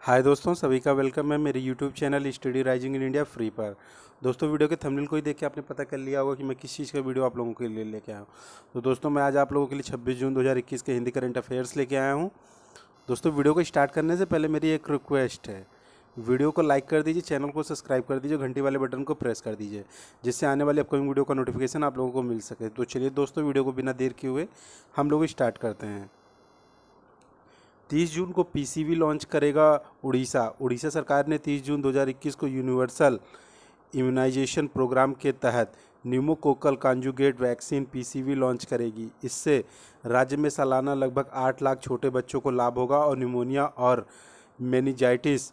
हाय दोस्तों, सभी का वेलकम है मेरे YouTube channel study rising in India free पर। दोस्तों, वीडियो के थंबनेल को ही देख के आपने पता कर लिया होगा कि मैं किस चीज़ का वीडियो आप लोगों के लिए लेके आया हूँ। तो दोस्तों, मैं आज आप लोगों के लिए 26 जून 2021 के हिंदी करंट अफेयर्स लेके आया हूँ। दोस्तों, वीडियो को स्टार्ट करने से पहले मेरी एक रिक्वेस्ट है। वीडियो को लाइक कर दीजिए, चैनल को सब्सक्राइब कर दीजिए, घंटी वाले बटन को प्रेस कर दीजिए, जिससे आने वाली अपकमिंग वीडियो का नोटिफिकेशन आप लोगों को मिल सके। तो चलिए दोस्तों, वीडियो को बिना देर किए हुए हम लोग स्टार्ट करते हैं। 30 जून को पीसीवी लॉन्च करेगा उड़ीसा। उड़ीसा सरकार ने 30 जून 2021 को यूनिवर्सल इम्यूनाइजेशन प्रोग्राम के तहत pneumococcal conjugate vaccine PCV launch करेगी। इससे राज्य में सालाना लगभग 8 लाख छोटे बच्चों को लाभ होगा और निमोनिया और मेनिंजाइटिस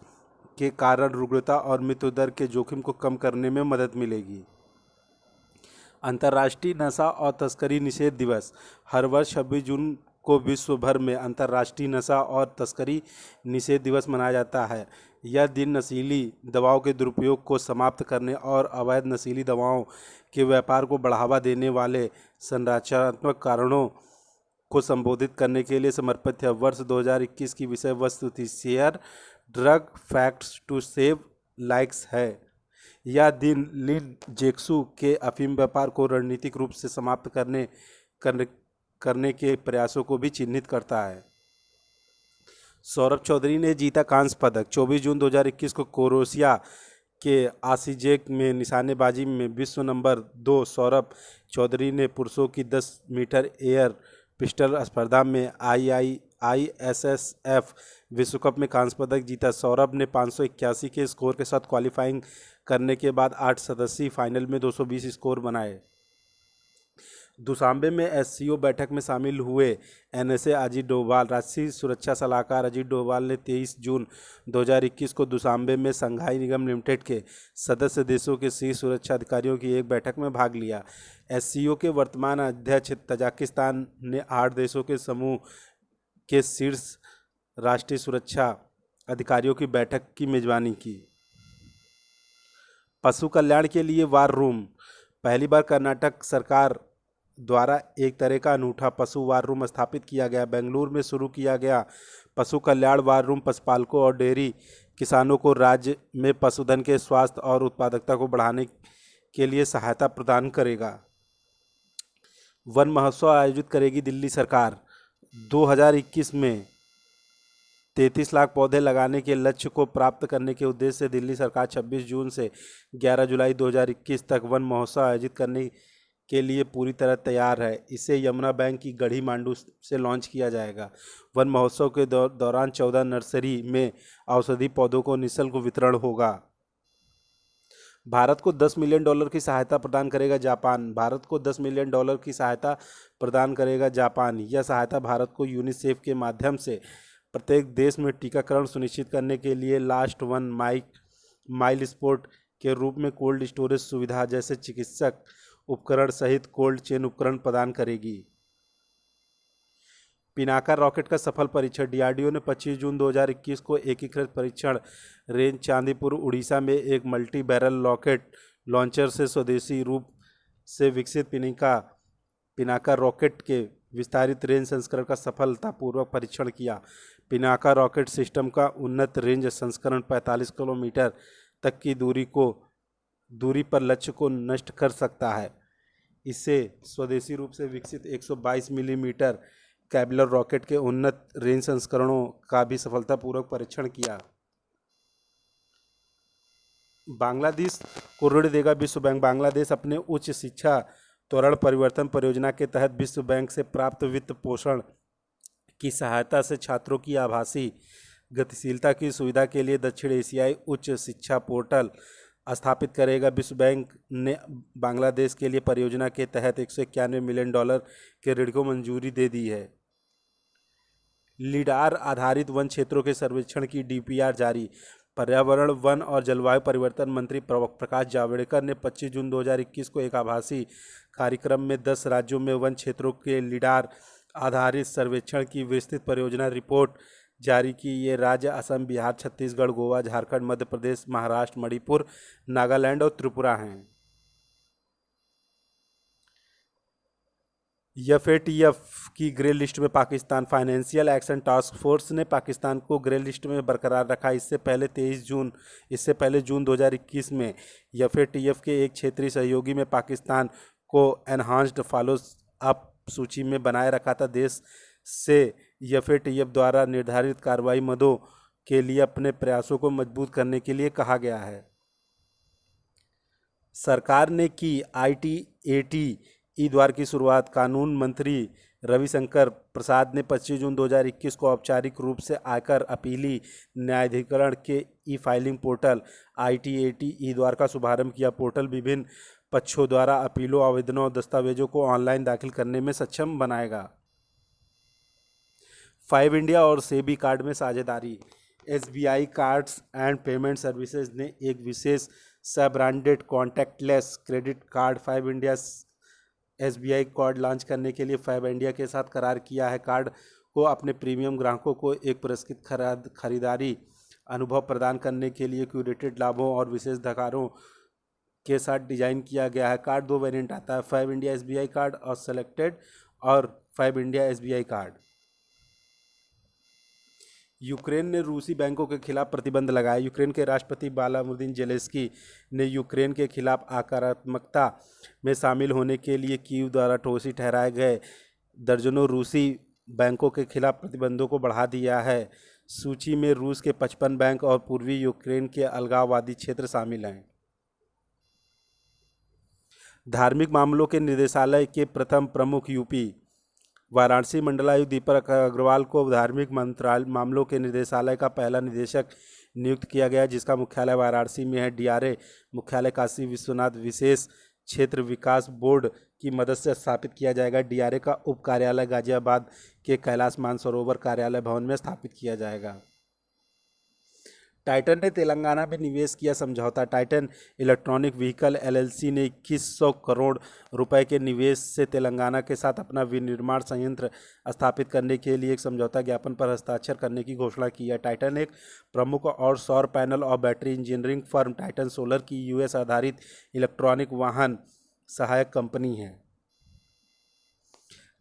के कारण रुग्णता और मृत्यु दर के जोखिम को कम करने में मदद मिलेगी। अंतर्राष्ट्रीय नशा और तस्करी निषेध दिवस। हर वर्ष 26 जून को विश्व भर में अंतर्राष्ट्रीय नशा और तस्करी निषेध दिवस मनाया जाता है। यह दिन नशीली दवाओं के दुरुपयोग को समाप्त करने और अवैध नशीली दवाओं के व्यापार को बढ़ावा देने वाले संरचनात्मक कारणों को संबोधित करने के लिए समर्पित है। वर्ष 2021 की विषय वस्तु थी share drug facts to save lives है। यह दिन लिन जेक्सू के अफीम व्यापार को रणनीतिक रूप से समाप्त करने करने के प्रयासों को भी चिन्हित करता है। सौरभ चौधरी ने जीता कांस्य पदक। 24 जून 2021 को क्रोएशिया के आसीजेक में निशानेबाजी में विश्व नंबर 2 सौरभ चौधरी ने पुरुषों की 10 मीटर एयर पिस्टल स्पर्धा में ISSF विश्व कप में कांस्य पदक जीता। सौरभ ने 581 के स्कोर के साथ क्वालिफाइंग करने के बाद 8 सदस्यीय फाइनल में 220 स्कोर बनाए। दुशांबे में एससीओ बैठक में शामिल हुए एनएसए अजीत डोभाल। राष्ट्रीय सुरक्षा सलाहकार अजीत डोभाल ने 23 जून 2021 को दुशांबे में शंघाई निगम लिमिटेड के सदस्य देशों के शीर्ष सुरक्षा अधिकारियों की एक बैठक में भाग लिया। एससीओ के वर्तमान अध्यक्ष तजाकिस्तान ने 8 देशों के समूह के शीर्ष राष्ट्रीय सुरक्षा अधिकारियों की बैठक की मेजबानी की। पशु कल्याण के लिए वार रूम। पहली बार कर्नाटक सरकार द्वारा एक तरह का अनूठा पशु वार रूम स्थापित किया गया। बेंगलुरु में शुरू किया गया पशु कल्याण वार रूम पशुपालकों और डेयरी किसानों को राज्य में पशुधन के स्वास्थ्य और उत्पादकता को बढ़ाने के लिए सहायता प्रदान करेगा। वन महोत्सव आयोजित करेगी दिल्ली सरकार। 2021 में 33 लाख पौधे लगाने के लक्ष्य को प्राप्त करने के उद्देश्य से दिल्ली सरकार 26 जून से 11 जुलाई 2021 तक वन महोत्सव आयोजित करने के लिए पूरी तरह तैयार है। इसे यमुना बैंक की गढ़ी मांडू से लॉन्च किया जाएगा। वन महोत्सव के दौरान 14 नर्सरी में औषधि पौधों को निःशुल्क वितरण होगा। भारत को $10 मिलियन की सहायता प्रदान करेगा जापान। भारत को $10 मिलियन की सहायता प्रदान करेगा जापान। यह सहायता भारत को यूनिसेफ के माध्यम से प्रत्येक देश में टीकाकरण सुनिश्चित करने के लिए लास्ट वन माइल सपोर्ट के रूप में कोल्ड स्टोरेज सुविधा जैसे चिकित्सक उपकरण सहित कोल्ड चेन उपकरण प्रदान करेगी। पिनाका रॉकेट का सफल परीक्षण। डीआरडीओ ने 25 जून 2021 को एकीकृत परीक्षण रेंज चांदीपुर उड़ीसा में एक मल्टी बैरल रॉकेट लॉन्चर से स्वदेशी रूप से विकसित पिनाका रॉकेट के विस्तारित रेंज संस्करण का सफलतापूर्वक परीक्षण किया। पिनाका रॉकेट सिस्टम का उन्नत रेंज संस्करण 45 किलोमीटर तक की दूरी पर लक्ष्य को नष्ट कर सकता है। इसे स्वदेशी रूप से विकसित 122 मिलीमीटर कैबलर रॉकेट के उन्नत रेंज संस्करणों का भी सफलतापूर्वक परीक्षण किया। बांग्लादेश को ऋण देगा विश्व बैंक। बांग्लादेश अपने उच्च शिक्षा त्वरण परिवर्तन परियोजना के तहत विश्व बैंक से प्राप्त वित्त पोषण की सहायता से छात्रों की आभासी गतिशीलता की सुविधा के लिए दक्षिण एशियाई उच्च शिक्षा पोर्टल स्थापित करेगा। विश्व बैंक ने बांग्लादेश के लिए परियोजना के तहत $191 मिलियन के ऋण को मंजूरी दे दी है। लीडार आधारित वन क्षेत्रों के सर्वेक्षण की डीपीआर जारी। पर्यावरण, वन और जलवायु परिवर्तन मंत्री प्रकाश जावड़ेकर ने 25 जून 2021 को एक आभासी कार्यक्रम में 10 राज्यों में वन क्षेत्रों के लीडार आधारित सर्वेक्षण की विस्तृत परियोजना रिपोर्ट जारी की। ये राज्य असम, बिहार, छत्तीसगढ़, गोवा, झारखंड, मध्य प्रदेश, महाराष्ट्र, मणिपुर, नागालैंड और त्रिपुरा हैं। एफएटीएफ की ग्रे लिस्ट में Pakistan. Financial action task force ने पाकिस्तान को ग्रे लिस्ट में बरकरार रखा। इससे पहले जून 2021 में एफएटीएफ के एक क्षेत्रीय सहयोगी में पाकिस्तान को एनहांस्ड फॉलो अप सूची में बनाए रखा था। देश से एफएटीएफ द्वारा निर्धारित कार्रवाई मदों के लिए अपने प्रयासों को मजबूत करने के लिए कहा गया है। सरकार ने की आईटीएटी ई द्वार की शुरुआत। कानून मंत्री रविशंकर प्रसाद ने 25 जून 2021 को औपचारिक रूप से आयकर अपीली न्यायाधिकरण के ई फाइलिंग पोर्टल आईटीएटी ई द्वार का शुभारंभ किया। पोर्टल विभिन्न पक्षों द्वारा अपीलों, आवेदनों और दस्तावेजों को ऑनलाइन दाखिल करने में सक्षम बनाएगा। 5 इंडिया और सेबी कार्ड में साझेदारी। SBI cards and payment services ने एक विशेष सब branded contactless credit card 5 India SBI card launch करने के लिए 5 इंडिया के साथ करार किया है। कार्ड को अपने प्रीमियम ग्राहकों को एक पुरस्कृत खरीदारी अनुभव प्रदान करने के लिए क्यूरेटेड लाभों और विशेषाधिकारों के साथ डिजाइन किया गया है। कार्ड 2 वेरिएंट आता है, 5 इंडिया एसबीआई कार्ड और सेलेक्टेड और 5 इंडिया एसबीआई कार्ड। यूक्रेन ने रूसी बैंकों के खिलाफ प्रतिबंध लगाया। यूक्रेन के राष्ट्रपति व्लादिमीर जेलेंस्की ने यूक्रेन के खिलाफ आक्रामकता में शामिल होने के लिए कीव द्वारा दोषी ठहराए गए दर्जनों रूसी बैंकों के खिलाफ प्रतिबंधों को बढ़ा दिया है। सूची में रूस के 55 बैंक और पूर्वी यूक्रेन के अलगाववादी क्षेत्र शामिल हैं। धार्मिक मामलों के निदेशालय के प्रथम प्रमुख यूपी वाराणसी मंडलायुक्त दीपक अग्रवाल को धार्मिक मामलों के निदेशालय का पहला निदेशक नियुक्त किया गया, जिसका मुख्यालय वाराणसी में है। डीआरए मुख्यालय काशी विश्वनाथ विशेष क्षेत्र विकास बोर्ड की मदद से स्थापित किया जाएगा। डीआरए का उप कार्यालय गाजियाबाद के कैलाश मानसरोवर कार्यालय भवन में स्थापित किया जाएगा। टाइटन ने तेलंगाना में निवेश किया समझौता। टाइटन इलेक्ट्रॉनिक व्हीकल एलएलसी ने 2100 करोड़ रुपए के निवेश से तेलंगाना के साथ अपना विनिर्माण संयंत्र स्थापित करने के लिए एक समझौता ज्ञापन पर हस्ताक्षर करने की घोषणा की है। टाइटन एक प्रमुख और सौर पैनल और battery engineering firm Titan solar की यूएस आधारित इलेक्ट्रॉनिक वाहन सहायक कंपनी है।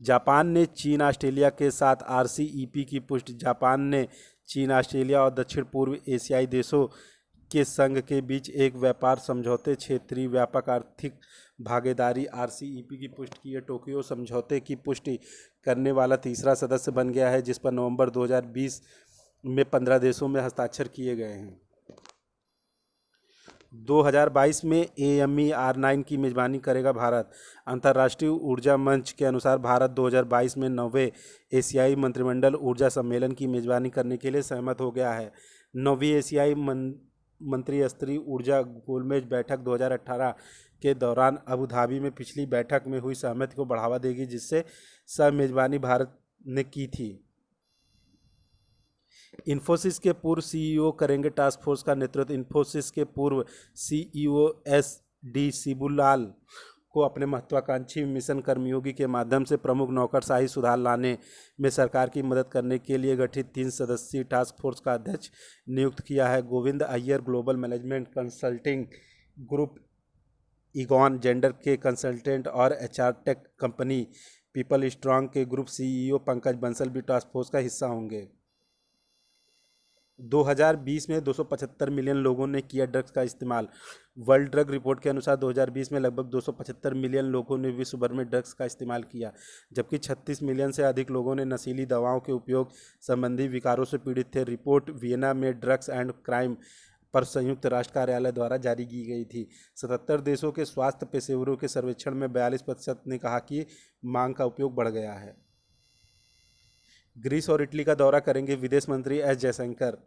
जापान ने चीन ऑस्ट्रेलिया के साथ आरसीईपी की पुष्टि। जापान ने चीन, ऑस्ट्रेलिया और दक्षिण पूर्व एशियाई देशों के संघ के बीच एक व्यापार समझौते क्षेत्रीय व्यापक आर्थिक भागीदारी आरसीईपी की पुष्टि की है। टोक्यो समझौते की पुष्टि करने वाला तीसरा सदस्य बन गया है, जिस पर नवंबर 2020 में 15 देशों में हस्ताक्षर किए गए हैं। 2022 में एएमई R9 की मेजबानी करेगा भारत। अंतर्राष्ट्रीय ऊर्जा मंच के अनुसार भारत 2022 में 9वें एशियाई मंत्रिमंडल ऊर्जा सम्मेलन की मेजबानी करने के लिए सहमत हो गया है। 9वीं एशियाई मंत्री स्तरीय ऊर्जा गोलमेज बैठक 2018 के दौरान अबू धाबी में पिछली बैठक में हुई सहमति को बढ़ावा देगी, जिससे सह मेजबानी भारत ने की थी। इन्फोसिस के पूर्व सीईओ करेंगे टास्क फोर्स का नेतृत्व। इन्फोसिस के पूर्व सीईओ एस.डी. शिबुलाल को अपने महत्वाकांक्षी मिशन कर्मयोगी के माध्यम से प्रमुख नौकरशाही सुधार लाने में सरकार की मदद करने के लिए गठित 3 सदस्यीय टास्क फोर्स का अध्यक्ष नियुक्त किया है। Govind Iyer global management consulting group, Egon gender के कंसल्टेंट और HR tech company people strong के ग्रुप सीईओ पंकज बंसल भी टास्क फोर्स का हिस्सा होंगे। 2020 में 275 मिलियन लोगों ने किया ड्रग्स का इस्तेमाल। वर्ल्ड ड्रग रिपोर्ट के अनुसार 2020 में लगभग 275 मिलियन लोगों ने विश्व भर में ड्रग्स का इस्तेमाल किया, जबकि 36 मिलियन से अधिक लोगों ने नशीली दवाओं के उपयोग संबंधी विकारों से पीड़ित थे। रिपोर्ट वियना में ड्रग्स एंड क्राइम पर संयुक्त राष्ट्र कार्यालय द्वारा जारी की गई थी। 77 देशों के स्वास्थ्य पेशेवरों के सर्वेक्षण में 42% ने कहा कि मांग का उपयोग बढ़ गया है। ग्रीस और इटली का दौरा करेंगे विदेश मंत्री एस जयशंकर।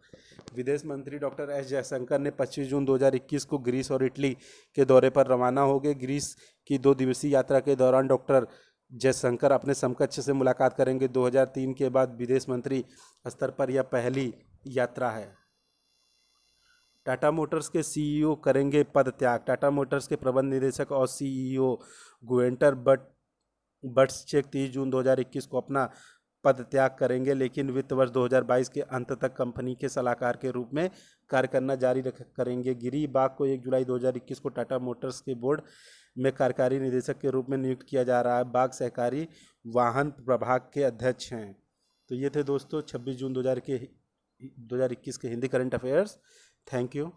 विदेश मंत्री डॉक्टर एस जयशंकर ने 25 जून 2021 को ग्रीस और इटली के दौरे पर रवाना हो गए। ग्रीस की 2 दिवसीय यात्रा के दौरान डॉक्टर जयशंकर अपने समकक्ष से मुलाकात करेंगे। 2003 के बाद विदेश मंत्री स्तर पर यह पहली यात्रा है। टाटा मोटर्स के सीईओ करेंगे पदत्याग। टाटा मोटर्स के प्रबंध निदेशक और सीईओ गुवेंटर बट्सचेक 30 जून 2021 को अपना पद त्याग करेंगे, लेकिन वित्त वर्ष 2022 के अंत तक कंपनी के सलाहकार के रूप में कार्य करना जारी करेंगे। गिरी बाग को 1 जुलाई 2021 को टाटा मोटर्स के बोर्ड में कार्यकारी निदेशक के रूप में नियुक्त किया जा रहा है। बाग सहकारी वाहन प्रभाग के अध्यक्ष हैं। तो ये थे दोस्तों 26 जून 2021 के Hindi current affairs. Thank you.